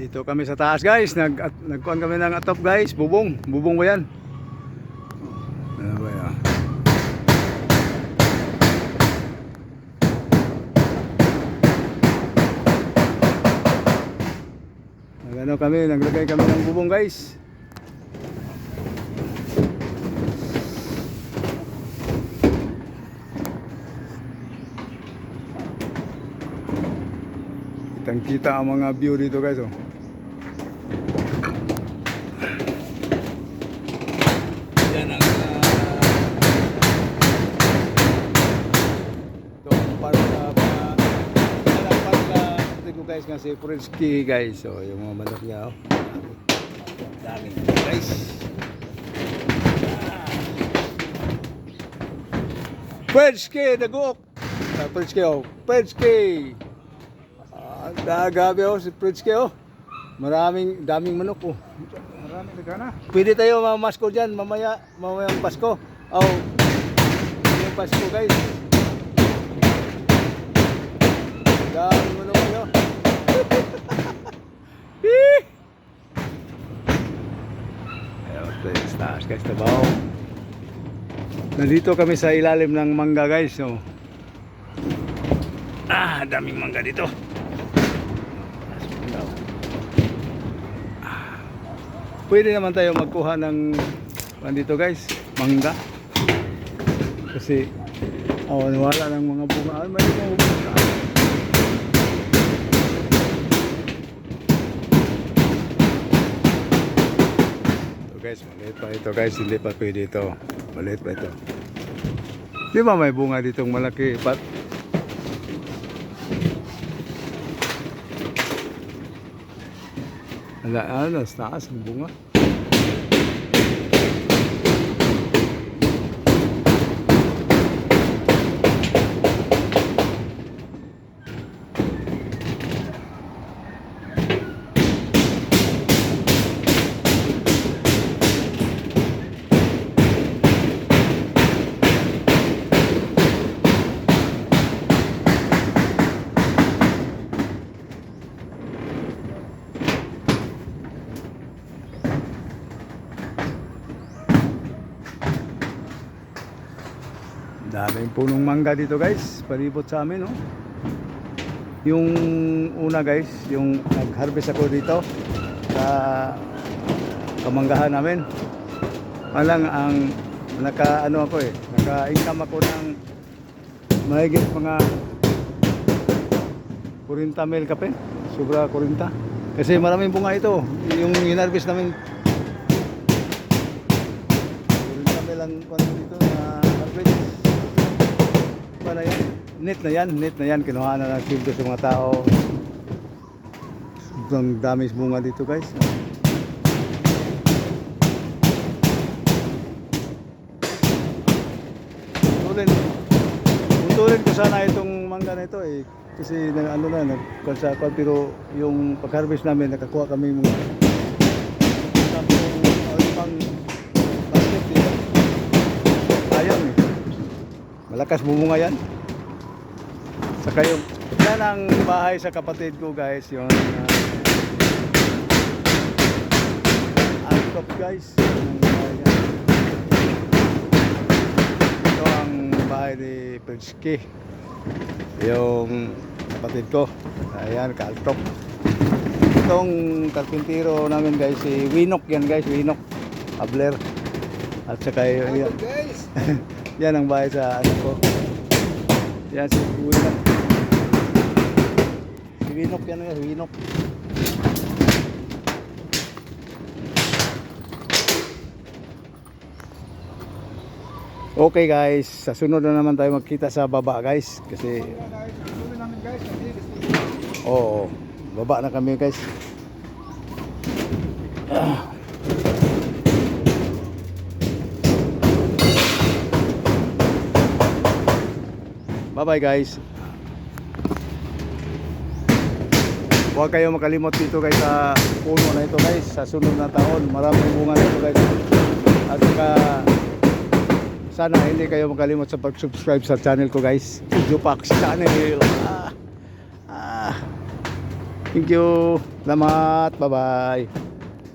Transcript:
Dito kami sa taas guys, nagkuhan kami ng atop guys, bubong ba yan? Ano ba yan? Naglagay kami ng bubong guys. Kitang-kita ang mga view dito guys, oh. Yan ang guys kasi Frenchki guys, so yung mga manok niya, oh. Daming guys. Frenchki dagok. Frenchki, oh. Frenchki. Gabi, oh, si Frenchki, oh. Daming manok, oh. Maraming nagana. Pwede tayo mamasko dyan mamayang Pasko. Oh. Mamayang Pasko guys. Daming manok nyo. Ayun, taas guys, tabaw. Nandito kami sa ilalim ng mangga guys, oh. Daming mangga dito. Pwede naman tayo magkuha ng dito guys, mangga. Kasi nawala ng mga bunga. May mga bunga. Ito guys, maliit pa ito guys, hindi pa pwede ito. Maliit pa ito. Di ba may bunga ditong malaki? Sa taas ang bunga. Daming punong mangga dito guys, palibot sa amin, oh. Yung una guys, yung nag-harvest ako dito sa kamanggahan namin. Malang ang naka-income ako ng mahigit mga 40 mil kape, sobra 40. Kasi maraming bunga ito, yung hinarvest namin 40 mil ang dito na harvest. Net na yan, kinuha na ng sildo sa mga tao. Ang dami bunga dito guys. Putulin ko sana itong mangga na ito, eh. Kasi pero yung pag-harvest namin, nakakuha kami mga pang basket dito. Ayaw, eh. Malakas bumunga yan. Saka yan ang bahay sa kapatid ko guys, yung antop guys. Ito ang bahay ni Frenchki, yung kapatid ko. Ayan, kaaltop. Itong karpintero namin guys, si Winok yan guys, Winok Abler. At saka yan. Yan ang bahay sa ano ko. Yan si Winok. Si Winok yan, Winok. Okay guys, sa sunod na naman tayo magkita sa baba guys. Kasi oo, baba na kami guys. Bye bye guys. Huwag kayo makalimot dito guys sa puno na ito guys. Sa sunod na taon, maraming bunga nito guys. At saka sana hindi kayo makalimot sa pag-subscribe sa channel ko guys, Jupax Channel. Thank you. Salamat. Bye-bye.